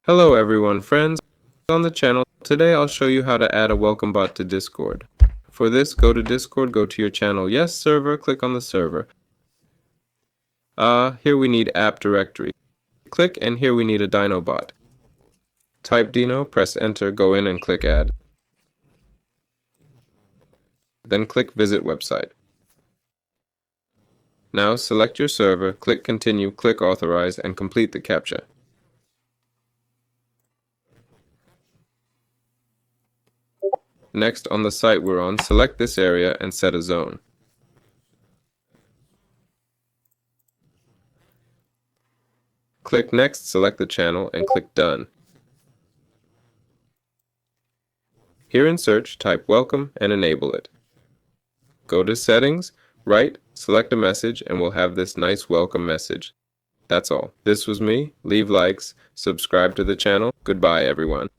Hello everyone, friends on the channel. Today I'll show you how to add a welcome bot to Discord. For this, go to Discord, go to your channel Yes server, click on the server. Here we need app directory. Click, and here we need a Dinobot. Type Dino, press enter, go in and click add. Then click visit website. Now select your server, click continue, click authorize, and complete the CAPTCHA. Next, on the site we're on, select this area and set a zone. Click next, select the channel, and click done. Here in search, type welcome and enable it. Go to settings, right, select a message, and we'll have this nice welcome message. That's all. This was me. Leave likes, subscribe to the channel. Goodbye, everyone.